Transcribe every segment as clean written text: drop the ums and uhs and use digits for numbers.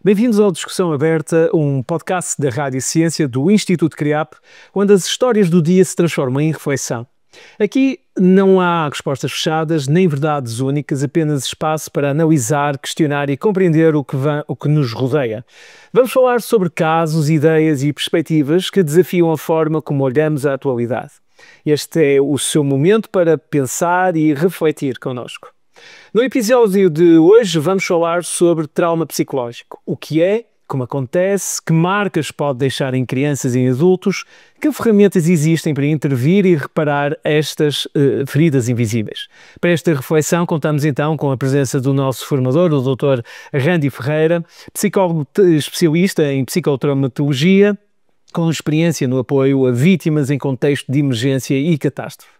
Bem-vindos ao Discussão Aberta, um podcast da Rádio Ciência do Instituto CREAP, onde as histórias do dia se transformam em reflexão. Aqui não há respostas fechadas, nem verdades únicas, apenas espaço para analisar, questionar e compreender o que nos rodeia. Vamos falar sobre casos, ideias e perspectivas que desafiam a forma como olhamos a atualidade. Este é o seu momento para pensar e refletir connosco. No episódio de hoje vamos falar sobre trauma psicológico. O que é, como acontece, que marcas pode deixar em crianças e em adultos, que ferramentas existem para intervir e reparar estas feridas invisíveis. Para esta reflexão contamos então com a presença do nosso formador, o Dr. Randy Ferreira, psicólogo especialista em psicotraumatologia, com experiência no apoio a vítimas em contexto de emergência e catástrofe.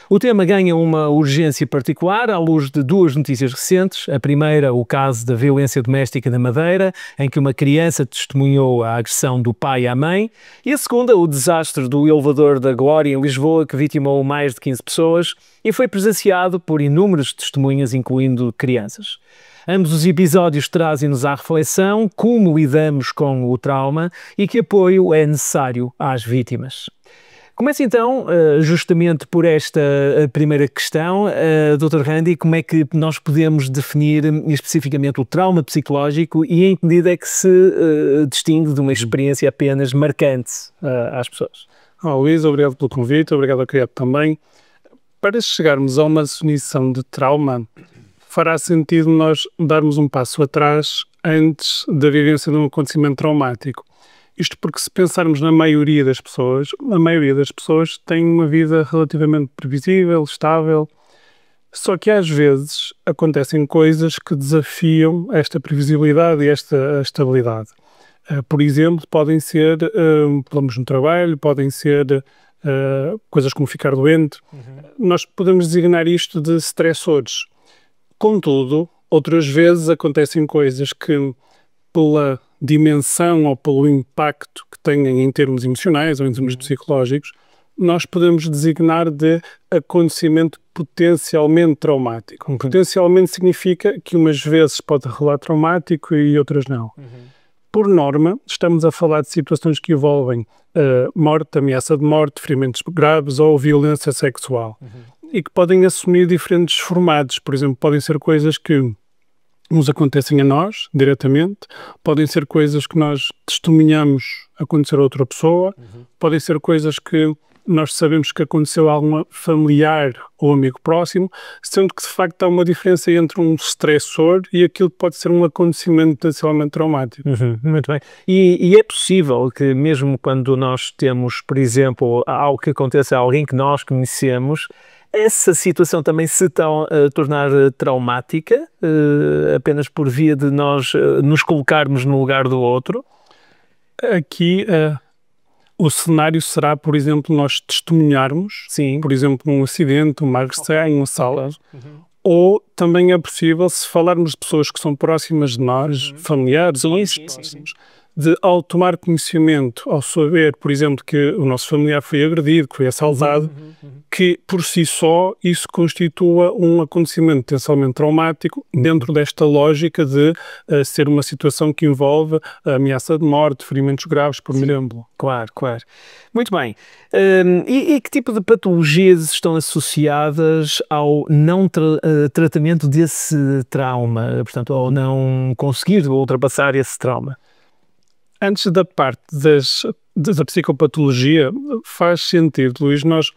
O tema ganha uma urgência particular à luz de duas notícias recentes. A primeira, o caso da violência doméstica na Madeira, em que uma criança testemunhou a agressão do pai à mãe. E a segunda, o desastre do elevador da Glória em Lisboa, que vitimou mais de 15 pessoas e foi presenciado por inúmeras testemunhas, incluindo crianças. Ambos os episódios trazem-nos à reflexão como lidamos com o trauma e que apoio é necessário às vítimas. Começo então justamente por esta primeira questão. Dr. Randy, como é que nós podemos definir especificamente o trauma psicológico e em que medida é que se distingue de uma experiência apenas marcante às pessoas? Luís, obrigado pelo convite, obrigado ao CREAP também. Para chegarmos a uma definição de trauma, fará sentido nós darmos um passo atrás antes da vivência de um acontecimento traumático. Isto porque, se pensarmos na maioria das pessoas, a maioria das pessoas tem uma vida relativamente previsível, estável, só que às vezes acontecem coisas que desafiam esta previsibilidade e esta estabilidade. Por exemplo, podem ser problemas no trabalho, podem ser coisas como ficar doente. Nós podemos designar isto de stressores. Contudo, outras vezes acontecem coisas que, pela dimensão ou pelo impacto que têm em termos emocionais ou em termos psicológicos, nós podemos designar de acontecimento potencialmente traumático. Potencialmente significa que umas vezes pode revelar traumático e outras não. Por norma, estamos a falar de situações que envolvem morte, ameaça de morte, ferimentos graves ou violência sexual. E que podem assumir diferentes formatos. Por exemplo, podem ser coisas que nos acontecem a nós, diretamente, podem ser coisas que nós testemunhamos acontecer a outra pessoa, podem ser coisas que nós sabemos que aconteceu a algum familiar ou amigo próximo, sendo que de facto há uma diferença entre um stressor e aquilo que pode ser um acontecimento potencialmente traumático. Muito bem. E é possível que mesmo quando nós temos, por exemplo, algo que aconteça a alguém que nós conhecemos, essa situação também se tornar traumática, apenas por via de nós nos colocarmos no lugar do outro? Aqui o cenário será, por exemplo, nós testemunharmos, por exemplo, um acidente, uma agressão, um assalto, ou também é possível, se falarmos de pessoas que são próximas de nós, familiares ou próximos, de ao tomar conhecimento, ao saber, por exemplo, que o nosso familiar foi agredido, que foi assaltado, que por si só isso constitua um acontecimento potencialmente traumático dentro desta lógica de ser uma situação que envolve a ameaça de morte, ferimentos graves, por exemplo. Claro. Muito bem. E que tipo de patologias estão associadas ao não tratamento desse trauma, portanto, ao não conseguir ultrapassar esse trauma? Antes da parte da psicopatologia, faz sentido, Luís, nós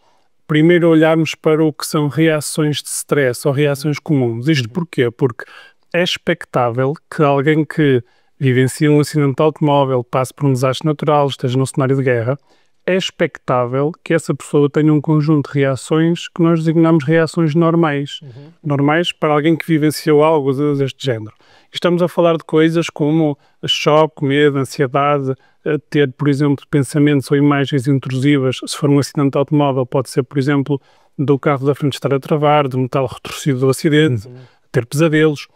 primeiro olharmos para o que são reações de stress ou reações comuns. Isto porquê? Porque é expectável que alguém que vivencia um acidente de automóvel, passe por um desastre natural, esteja num cenário de guerra, é expectável que essa pessoa tenha um conjunto de reações que nós designamos reações normais. Normais para alguém que vivenciou algo deste género. Estamos a falar de coisas como choque, medo, ansiedade, ter, por exemplo, pensamentos ou imagens intrusivas. Se for um acidente de automóvel, pode ser, por exemplo, do carro da frente estar a travar, do metal retorcido do acidente, ter pesadelos.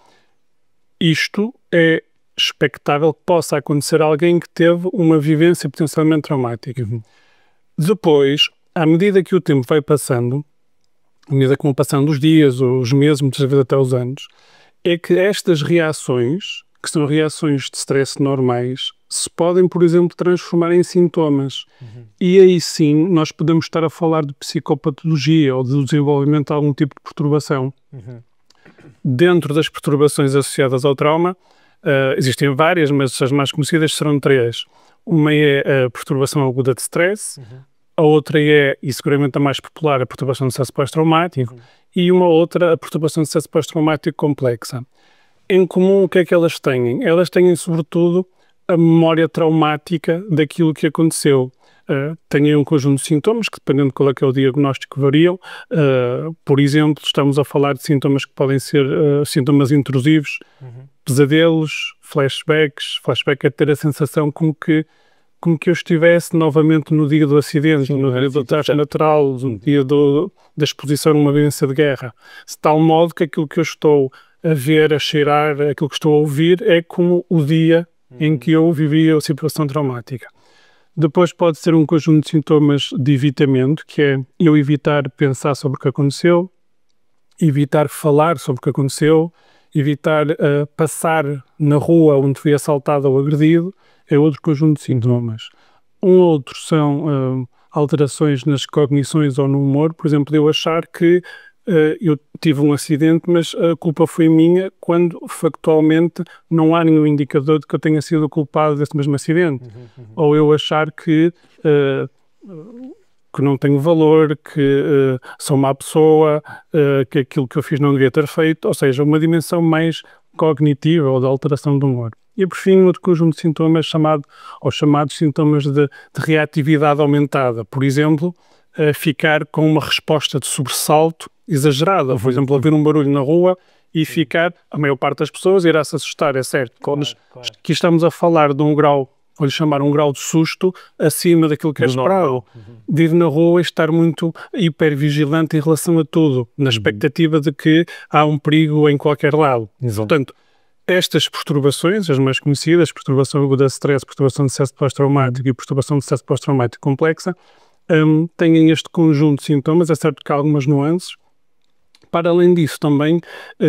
Isto é expectável que possa acontecer a alguém que teve uma vivência potencialmente traumática. Depois, à medida que o tempo vai passando, à medida que vão passando os dias, os meses, muitas vezes até os anos, é que estas reações que são reações de stress normais, se podem, por exemplo, transformar em sintomas. E aí sim, nós podemos estar a falar de psicopatologia ou de desenvolvimento de algum tipo de perturbação. Dentro das perturbações associadas ao trauma, existem várias, mas as mais conhecidas serão 3. Uma é a perturbação aguda de stress, a outra é, e seguramente a mais popular, a perturbação de stress pós-traumático, e uma outra, a perturbação de stress pós-traumático complexa. Em comum, o que é que elas têm? Elas têm, sobretudo, a memória traumática daquilo que aconteceu. Têm um conjunto de sintomas que, dependendo de qual é que é o diagnóstico, variam. Por exemplo, estamos a falar de sintomas que podem ser sintomas intrusivos, pesadelos, flashbacks. Flashback é ter a sensação como que eu estivesse novamente no dia do acidente, no dia do desastre natural, no dia da exposição numa vivência de guerra. De tal modo que aquilo que eu estou a ver, a cheirar, aquilo que estou a ouvir é como o dia em que eu vivi a situação traumática. Depois pode ser um conjunto de sintomas de evitamento, que é eu evitar pensar sobre o que aconteceu, evitar falar sobre o que aconteceu, evitar passar na rua onde fui assaltado ou agredido, é outro conjunto de sintomas. Outro são alterações nas cognições ou no humor, por exemplo, eu achar que eu tive um acidente, mas a culpa foi minha, quando factualmente não há nenhum indicador de que eu tenha sido o culpado desse mesmo acidente. Ou eu achar que não tenho valor, que sou má pessoa, que aquilo que eu fiz não devia ter feito, ou seja, uma dimensão mais cognitiva ou de alteração do humor. E por fim, outro conjunto de sintomas chamados sintomas de reatividade aumentada. Por exemplo, ficar com uma resposta de sobressalto exagerada. Por exemplo, ouvir um barulho na rua e ficar, a maior parte das pessoas irá se assustar, é certo. Mas aqui estamos a falar de um grau, vou-lhe chamar um grau de susto, acima daquilo que é esperado. De ir na rua e estar muito hipervigilante em relação a tudo, na expectativa de que há um perigo em qualquer lado. Portanto, estas perturbações, as mais conhecidas, perturbação aguda de stress, perturbação de stress pós-traumático e perturbação de stress pós-traumático complexa, têm este conjunto de sintomas, é certo que há algumas nuances. Para além disso, também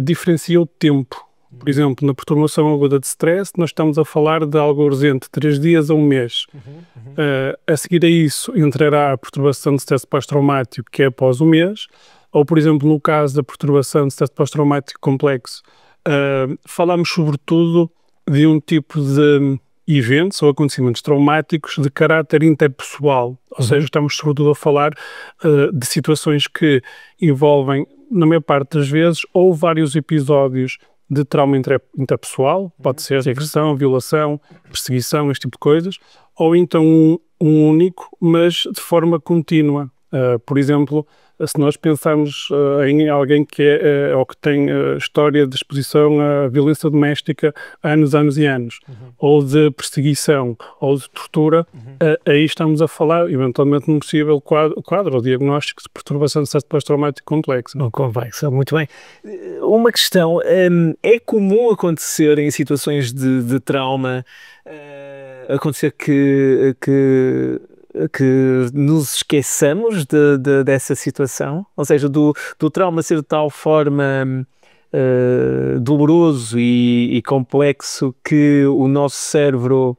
diferencia o tempo. Por exemplo, na perturbação aguda de stress, nós estamos a falar de algo urgente, 3 dias a um mês. A seguir a isso, entrará a perturbação de stress pós-traumático, que é após um mês, ou, por exemplo, no caso da perturbação de stress pós-traumático complexo, falamos sobretudo de um tipo de eventos ou acontecimentos traumáticos de caráter interpessoal, ou seja, estamos sobretudo a falar de situações que envolvem, na maior parte das vezes, ou vários episódios de trauma interpessoal, pode ser agressão, violação, perseguição, este tipo de coisas, ou então um único, mas de forma contínua. Por exemplo, se nós pensarmos em alguém que é ou que tem história de exposição à violência doméstica há anos e anos, ou de perseguição, ou de tortura, aí estamos a falar, eventualmente, num possível quadro ou diagnóstico de perturbação de stress pós-traumático complexo. Complexo, muito bem. Uma questão, é comum acontecer em situações de trauma, acontecer que nos esqueçamos dessa situação, ou seja, do trauma ser de tal forma doloroso e complexo que o nosso cérebro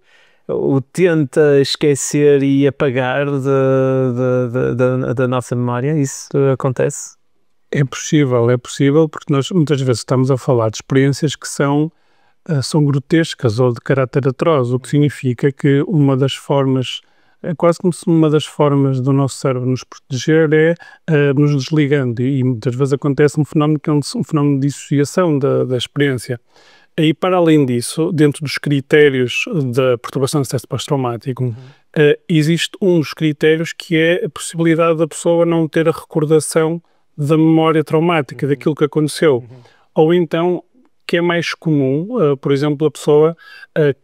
o tenta esquecer e apagar da nossa memória. Isso acontece? É possível, porque nós muitas vezes estamos a falar de experiências que são grotescas ou de caráter atroz, o que significa que uma das formas, é quase como se uma das formas do nosso cérebro nos proteger é nos desligando, e muitas vezes acontece um fenómeno que é um fenómeno de dissociação da experiência. E para além disso, dentro dos critérios da perturbação de stress pós-traumático, existe um dos critérios que é a possibilidade da pessoa não ter a recordação da memória traumática, daquilo que aconteceu. Ou então, que é mais comum, por exemplo, a pessoa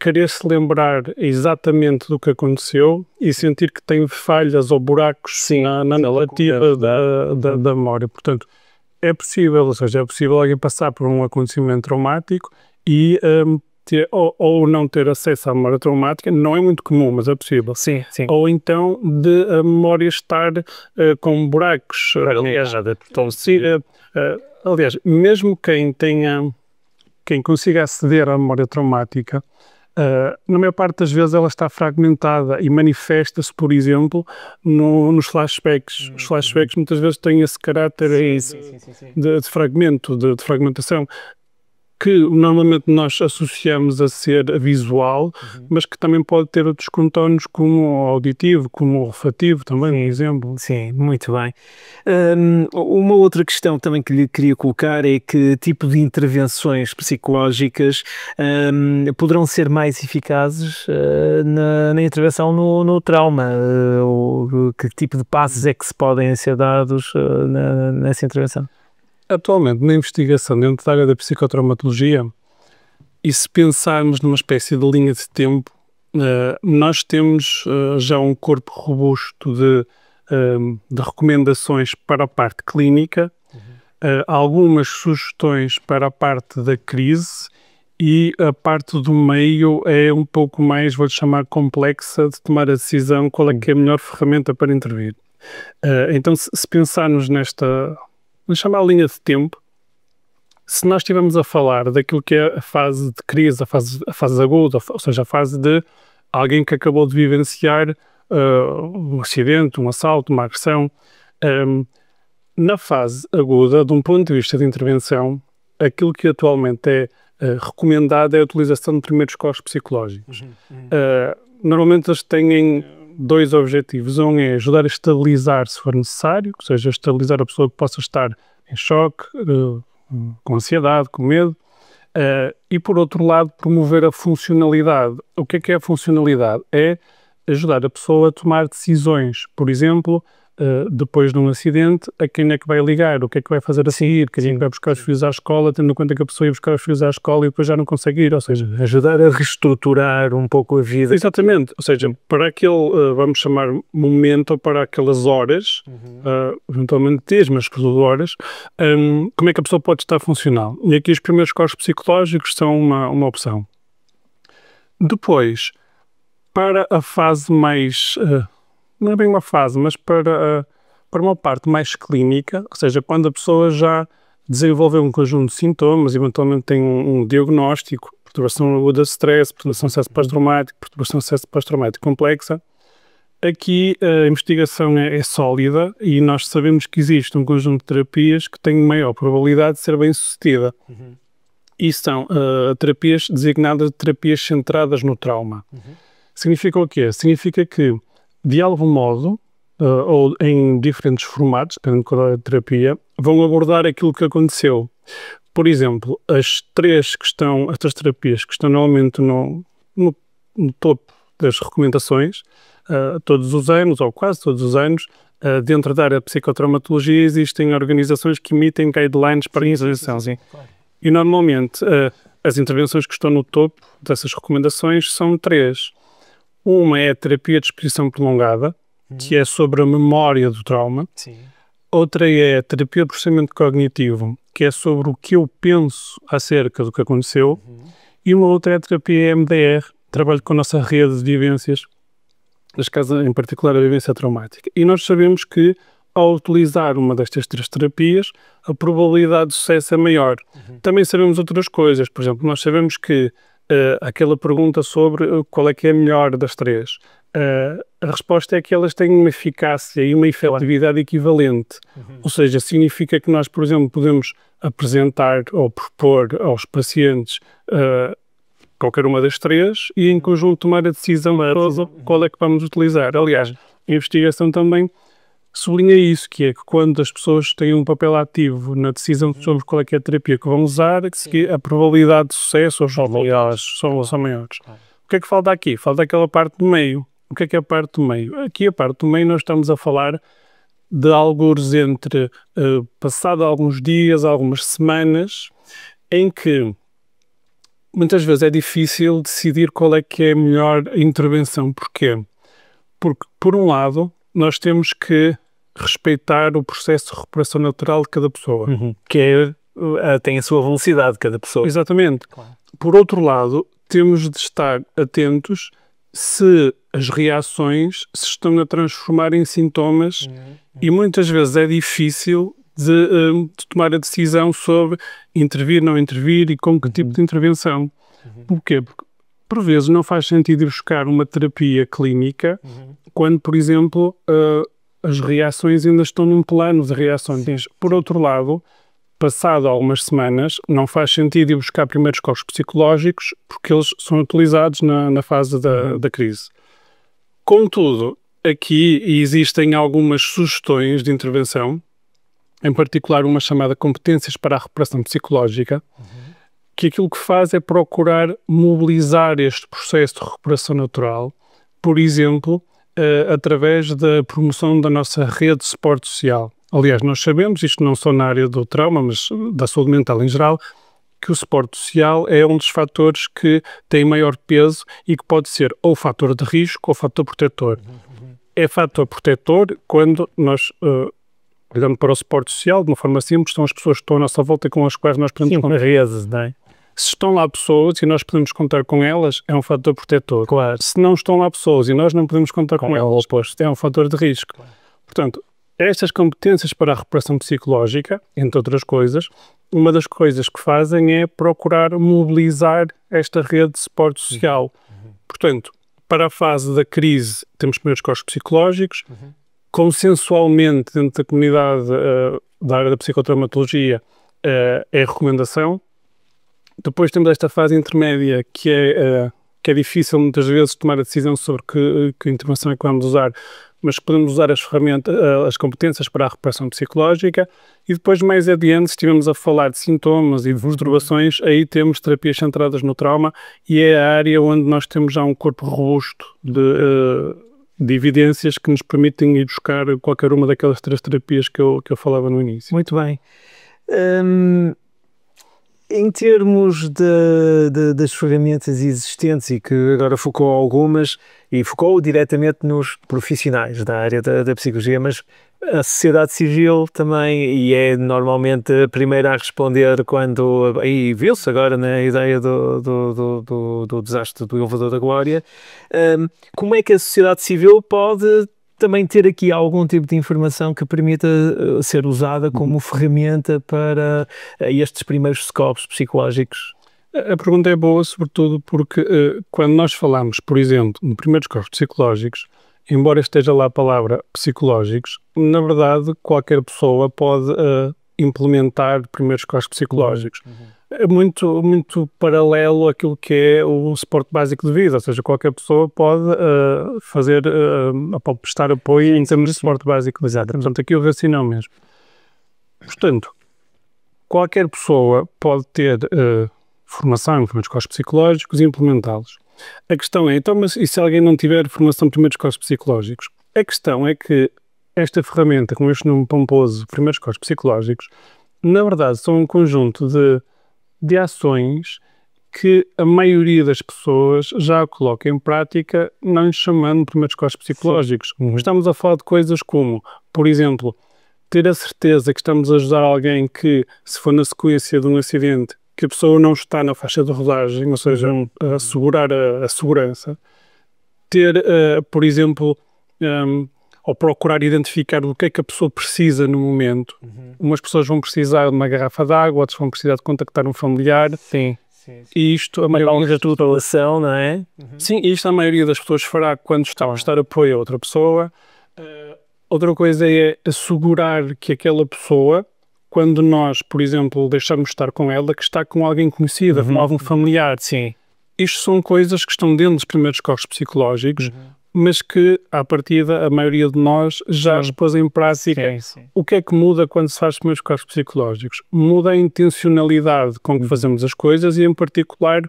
querer se lembrar exatamente do que aconteceu e sentir que tem falhas ou buracos na narrativa da memória. Portanto, é possível, ou seja, é possível alguém passar por um acontecimento traumático e ou não ter acesso à memória traumática, não é muito comum, mas é possível. Sim. Ou então de a memória estar com buracos. Aliás, mesmo quem tenha quem consiga aceder à memória traumática, na maior parte das vezes ela está fragmentada e manifesta-se, por exemplo, nos flashbacks. Os flashbacks muitas vezes têm esse caráter de fragmento, de fragmentação, que normalmente nós associamos a ser visual, mas que também pode ter outros contornos como o auditivo, como o olfativo, também, por exemplo. Sim, muito bem. Uma outra questão também que lhe queria colocar é que tipo de intervenções psicológicas poderão ser mais eficazes na intervenção no trauma? Que tipo de passos é que se podem ser dados nessa intervenção? Atualmente, na investigação dentro da área da psicotraumatologia, e se pensarmos numa espécie de linha de tempo, nós temos já um corpo robusto de recomendações para a parte clínica, algumas sugestões para a parte da crise, e a parte do meio é um pouco mais, vou-lhe chamar, complexa de tomar a decisão qual é que é a melhor ferramenta para intervir. Então, se pensarmos nesta, vamos chamar a linha de tempo, se nós estivermos a falar daquilo que é a fase de crise, a fase aguda, ou seja, a fase de alguém que acabou de vivenciar um acidente, um assalto, uma agressão, na fase aguda, de um ponto de vista de intervenção, aquilo que atualmente é recomendado é a utilização de primeiros socorros psicológicos. Normalmente eles têm dois objetivos. Um é ajudar a estabilizar se for necessário, ou seja, estabilizar a pessoa que possa estar em choque, com ansiedade, com medo, e por outro lado promover a funcionalidade. O que é a funcionalidade? É ajudar a pessoa a tomar decisões, por exemplo, depois de um acidente, a quem é que vai ligar, o que é que vai fazer a seguir, quem é que vai buscar os filhos à escola, tendo em conta que a pessoa ia buscar os filhos à escola e depois já não consegue ir, ou seja, ajudar a reestruturar um pouco a vida. Exatamente, ou seja, para aquele, vamos chamar, momento, ou para aquelas horas, eventualmente dias, mas sobretudo horas, como é que a pessoa pode estar funcional? E aqui os primeiros socorros psicológicos são uma opção. Depois, para a fase mais... não é bem uma fase, mas para uma parte mais clínica, ou seja, quando a pessoa já desenvolveu um conjunto de sintomas, eventualmente tem um diagnóstico, perturbação aguda de stress, perturbação de stress pós-traumático, perturbação de stress pós-traumático complexa, aqui a investigação é sólida e nós sabemos que existe um conjunto de terapias que tem maior probabilidade de ser bem-sucedida. E são terapias designadas de terapias centradas no trauma. Significa o quê? Significa que de algum modo, ou em diferentes formatos, dependendo de qual é a terapia, vão abordar aquilo que aconteceu. Por exemplo, estas terapias que estão normalmente no topo das recomendações, todos os anos, ou quase todos os anos, dentro da área de psicotraumatologia existem organizações que emitem guidelines para a intervenção. E normalmente as intervenções que estão no topo dessas recomendações são três. Uma é a terapia de exposição prolongada, que é sobre a memória do trauma. Outra é a terapia de processamento cognitivo, que é sobre o que eu penso acerca do que aconteceu. E uma outra é a terapia EMDR, trabalho com a nossa rede de vivências, neste caso em particular a vivência traumática. E nós sabemos que ao utilizar uma destas três terapias, a probabilidade de sucesso é maior. Também sabemos outras coisas, por exemplo, nós sabemos que aquela pergunta sobre qual é que é a melhor das três. A resposta é que elas têm uma eficácia e uma efetividade equivalente. Ou seja, significa que nós, por exemplo, podemos apresentar ou propor aos pacientes qualquer uma das três e em conjunto tomar a decisão de qual é que vamos utilizar. Aliás, a investigação também sublinha isso, que é que quando as pessoas têm um papel ativo na decisão sobre qual é que é a terapia que vão usar, que a probabilidade de sucesso ou são maiores. O que é que falta aqui? Falta aquela parte do meio. O que é a parte do meio? Aqui a parte do meio nós estamos a falar de algures entre passado alguns dias, algumas semanas, em que muitas vezes é difícil decidir qual é que é a melhor intervenção. Porquê? Porque, por um lado, nós temos que respeitar o processo de recuperação natural de cada pessoa. Que tem a sua velocidade, cada pessoa. Exatamente. Por outro lado, temos de estar atentos se as reações se estão a transformar em sintomas e muitas vezes é difícil de tomar a decisão sobre intervir, não intervir e com que tipo de intervenção. Porquê? Porque, por vezes, não faz sentido ir buscar uma terapia clínica quando, por exemplo, as reações ainda estão num plano de reações. Por outro lado, passado algumas semanas, não faz sentido ir buscar primeiros socorros psicológicos porque eles são utilizados na fase da crise. Contudo, aqui existem algumas sugestões de intervenção, em particular uma chamada competências para a recuperação psicológica, que aquilo que faz é procurar mobilizar este processo de recuperação natural, por exemplo, através da promoção da nossa rede de suporte social. Aliás, nós sabemos, isto não só na área do trauma, mas da saúde mental em geral, que o suporte social é um dos fatores que tem maior peso e que pode ser ou fator de risco ou fator protetor. É fator protetor quando nós, olhando para o suporte social, de uma forma simples, são as pessoas que estão à nossa volta e com as quais nós podemos contar. Redes, não é? Se estão lá pessoas e nós podemos contar com elas, é um fator protetor. Claro. Se não estão lá pessoas e nós não podemos contar com elas, é um fator de risco. Claro. Portanto, estas competências para a recuperação psicológica, entre outras coisas, uma das coisas que fazem é procurar mobilizar esta rede de suporte social. Portanto, para a fase da crise, temos primeiros socorros psicológicos, consensualmente dentro da comunidade da área da psicotraumatologia é recomendação. Depois temos esta fase intermédia que é difícil muitas vezes tomar a decisão sobre que intervenção é que vamos usar, mas podemos usar as ferramentas, as competências para a recuperação psicológica, e depois mais adiante, se estivermos a falar de sintomas e de perturbações, aí temos terapias centradas no trauma e é a área onde nós temos já um corpo robusto de evidências que nos permitem ir buscar qualquer uma daquelas 3 terapias que eu falava no início. Muito bem. Em termos das ferramentas existentes e que agora focou algumas e focou diretamente nos profissionais da área da psicologia, mas a sociedade civil também, e é normalmente a primeira a responder quando, e viu-se agora na ideia do desastre do Elevador da Glória, como é que a sociedade civil pode também ter aqui algum tipo de informação que permita ser usada como ferramenta para estes primeiros socorros psicológicos? A pergunta é boa, sobretudo porque quando nós falamos, por exemplo, de primeiros socorros psicológicos, embora esteja lá a palavra psicológicos, na verdade qualquer pessoa pode implementar primeiros socorros psicológicos. É muito paralelo àquilo que é o suporte básico de vida, ou seja, qualquer pessoa pode pode prestar apoio em termos de suporte básico de vida. Portanto, aqui o raciocínio é o mesmo. Portanto, qualquer pessoa pode ter formação em primeiros socorros psicológicos e implementá-los. A questão é, então, mas e se alguém não tiver formação em primeiros socorros psicológicos? A questão é que esta ferramenta, com este nome pomposo, primeiros socorros psicológicos, na verdade são um conjunto de ações que a maioria das pessoas já coloca em prática, não lhes chamando de primeiros socorros psicológicos. Estamos a falar de coisas como, por exemplo, ter a certeza que estamos a ajudar alguém que, se for na sequência de um acidente, que a pessoa não está na faixa de rodagem, ou seja, assegurar a segurança. Ter, por exemplo, ou procurar identificar o que é que a pessoa precisa no momento. Umas pessoas vão precisar de uma garrafa de água, outras vão precisar de contactar um familiar. Sim. E isto, a maioria da população, não é? Sim, isto a maioria das pessoas fará quando está a prestar apoio a outra pessoa. Outra coisa é assegurar que aquela pessoa, quando nós, por exemplo, deixarmos de estar com ela, que está com alguém conhecido, com algum familiar. Sim. Isto são coisas que estão dentro dos primeiros socorros psicológicos, mas que, à partida, a maioria de nós já as pôs em prática. Sim. O que é que muda quando se faz primeiros socorros psicológicos? Muda a intencionalidade com que fazemos as coisas e, em particular,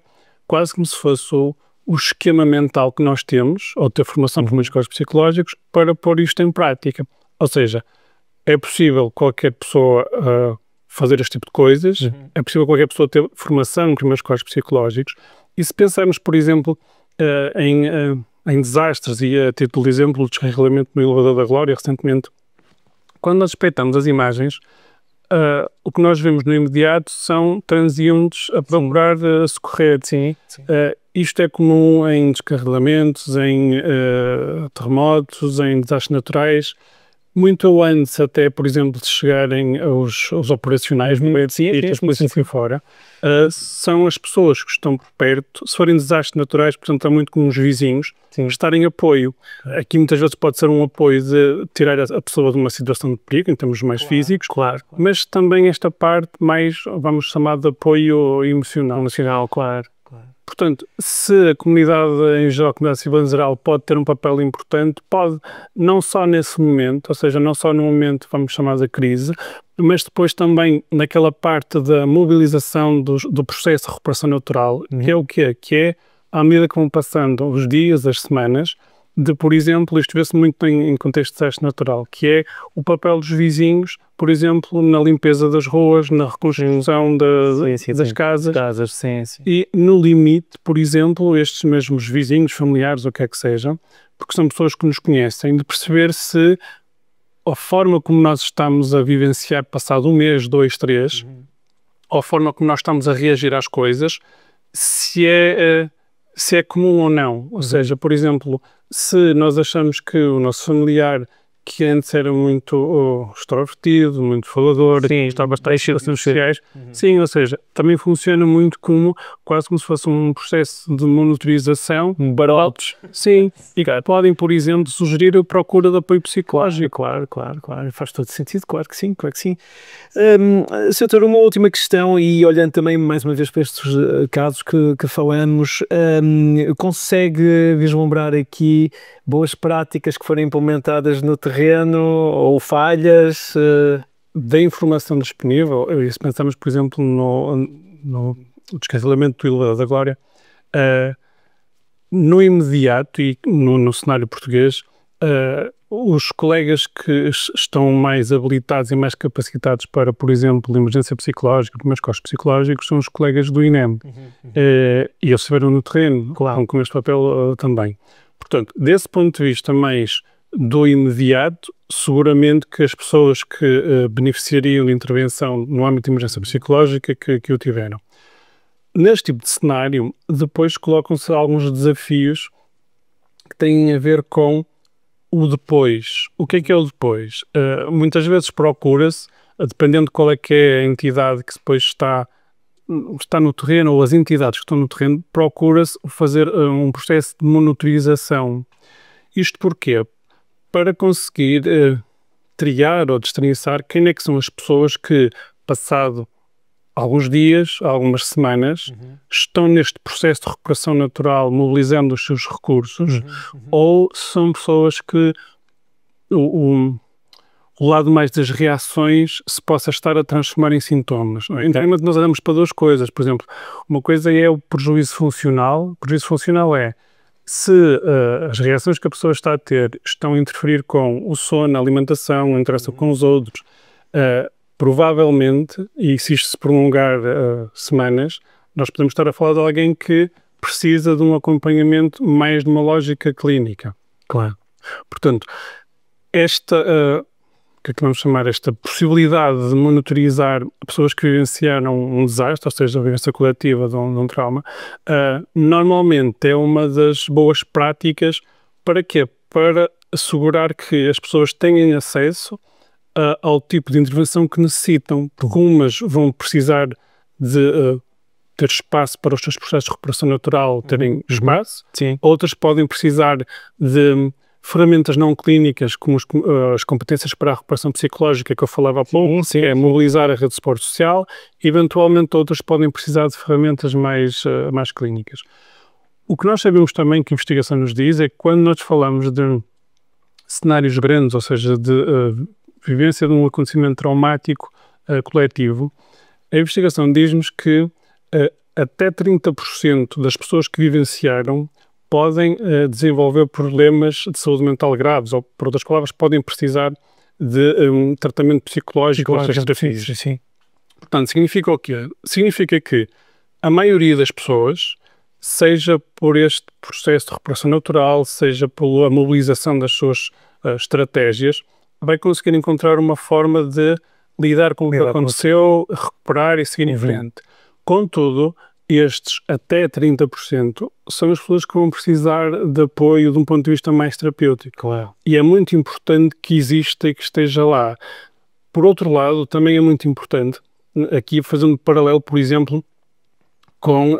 quase como se fosse o esquema mental que nós temos, ou ter formação de primeiros socorros psicológicos, para pôr isto em prática. Ou seja, é possível qualquer pessoa fazer este tipo de coisas, é possível qualquer pessoa ter formação em primeiros socorros psicológicos, e se pensarmos, por exemplo, em desastres, e a título de exemplo, o descarrilamento no Elevador da Glória, recentemente, quando nós espeitamos as imagens, o que nós vemos no imediato são transeuntes a procurar socorrer. Sim. Isto é comum em descarrilamentos, em terremotos, em desastres naturais. muito antes até, por exemplo, de chegarem aos operacionais, assim fora, são as pessoas que estão por perto, se forem desastres naturais, portanto, é muito com os vizinhos, estarem apoio. Aqui muitas vezes pode ser um apoio de tirar a pessoa de uma situação de perigo, em termos mais físicos, mas também esta parte mais, vamos chamar de apoio emocional. Claro. Portanto, se a comunidade em geral, a comunidade civil em geral, pode ter um papel importante, pode, não só nesse momento, ou seja, não só no momento, vamos chamar da crise, mas depois também naquela parte da mobilização do processo de recuperação natural, que é o quê? Que é, à medida que vão passando os dias, as semanas, de, por exemplo, isto vê-se muito em contexto de desastre natural, que é o papel dos vizinhos, por exemplo, na limpeza das ruas, na reconstrução das casas. E no limite, por exemplo, estes mesmos vizinhos, familiares, ou o que é que sejam, porque são pessoas que nos conhecem, de perceber se a forma como nós estamos a vivenciar passado um mês, 2, 3, ou a forma como nós estamos a reagir às coisas, se é comum ou não. Ou seja, por exemplo, se nós achamos que o nosso familiar, que antes era muito extrovertido, muito falador, estava bastante cheio de redes sociais, sim, ou seja, também funciona muito quase como se fosse um processo de monitorização. Barotos. Sim, e podem, por exemplo, sugerir a procura de apoio psicológico. Claro. Faz todo sentido, claro que sim. Sr. Doutor, uma última questão, e olhando também mais uma vez para estes casos que falamos, consegue vislumbrar aqui boas práticas que foram implementadas no terreno ou falhas? Da informação disponível, se pensamos, por exemplo, no descarrilamento do Ilha da Glória, no imediato e no cenário português, os colegas que estão mais habilitados e mais capacitados para, por exemplo, emergência psicológica, primeiros socorros psicológicos, são os colegas do INEM. E eles estiveram no terreno, com este papel também. Portanto, desse ponto de vista mais do imediato, seguramente que as pessoas que beneficiariam de intervenção no âmbito de emergência psicológica que o tiveram. Neste tipo de cenário, depois colocam-se alguns desafios que têm a ver com o depois. O que é o depois? Muitas vezes procura-se, dependendo de qual é que é a entidade que depois está no terreno, ou as entidades que estão no terreno, procura-se fazer um processo de monitorização. Isto porquê? Para conseguir triar ou destrinçar quem é que são as pessoas que, passado alguns dias, algumas semanas, estão neste processo de recuperação natural, mobilizando os seus recursos, ou são pessoas que o lado mais das reações se possa estar a transformar em sintomas. Então, nós olhamos para duas coisas. Por exemplo, uma coisa é o prejuízo funcional. O prejuízo funcional é se as reações que a pessoa está a ter estão a interferir com o sono, a alimentação, a interação com os outros, provavelmente, e se isto se prolongar semanas, nós podemos estar a falar de alguém que precisa de um acompanhamento mais de uma lógica clínica. Claro. Portanto, que é que vamos chamar, esta possibilidade de monitorizar pessoas que vivenciaram um desastre, ou seja, a vivência coletiva de um trauma, normalmente é uma das boas práticas. Para quê? Para assegurar que as pessoas tenham acesso ao tipo de intervenção que necessitam, porque umas vão precisar de ter espaço para os seus processos de recuperação natural terem espaço, outras podem precisar de ferramentas não clínicas, como as competências para a recuperação psicológica que eu falava há pouco, é mobilizar a rede de suporte social, eventualmente outras podem precisar de ferramentas mais clínicas. O que nós sabemos também, que a investigação nos diz, é que quando nós falamos de cenários grandes, ou seja, de vivência de um acontecimento traumático coletivo, a investigação diz-nos que até 30% das pessoas que vivenciaram podem desenvolver problemas de saúde mental graves, ou, por outras palavras, podem precisar de um tratamento psicológico ou terapias. Portanto, significa o quê? Significa que a maioria das pessoas, seja por este processo de recuperação natural, seja pela mobilização das suas estratégias, vai conseguir encontrar uma forma de lidar com o que aconteceu, recuperar e seguir em frente. Contudo, estes até 30% são as pessoas que vão precisar de apoio de um ponto de vista mais terapêutico. Claro. E é muito importante que exista e que esteja lá. Por outro lado, também é muito importante, aqui fazendo um paralelo, por exemplo, com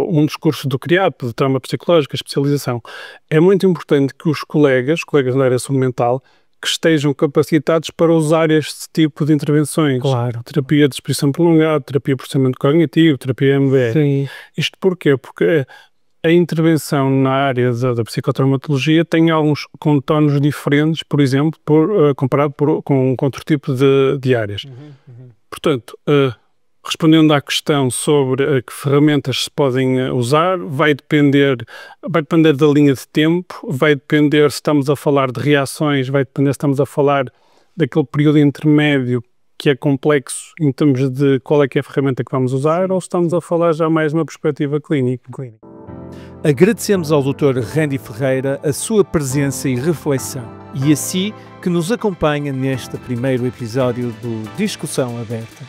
um dos cursos do CRIAP, de trauma psicológico, a especialização. É muito importante que os colegas da área de saúde mental, que estejam capacitados para usar este tipo de intervenções. Claro. Terapia de exposição prolongada, terapia de processamento cognitivo, terapia MBE. Sim. Isto porquê? Porque a intervenção na área da psicotraumatologia tem alguns contornos diferentes, por exemplo, comparado com outro tipo de áreas. Portanto, respondendo à questão sobre que ferramentas se podem usar, vai depender da linha de tempo, vai depender se estamos a falar de reações, vai depender se estamos a falar daquele período intermédio que é complexo em termos de qual é que é a ferramenta que vamos usar, ou se estamos a falar já mais numa perspectiva clínica. Agradecemos ao Dr. Randy Ferreira a sua presença e reflexão, e a si que nos acompanha neste primeiro episódio do Discussão Aberta.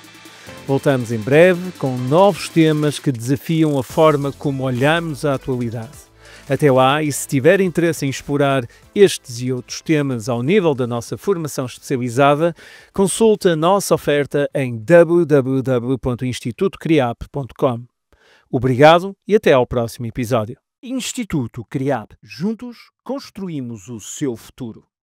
Voltamos em breve com novos temas que desafiam a forma como olhamos a atualidade. Até lá, e se tiver interesse em explorar estes e outros temas ao nível da nossa formação especializada, consulte a nossa oferta em www.institutocreap.com. Obrigado e até ao próximo episódio. Instituto CRIAP. Juntos construímos o seu futuro.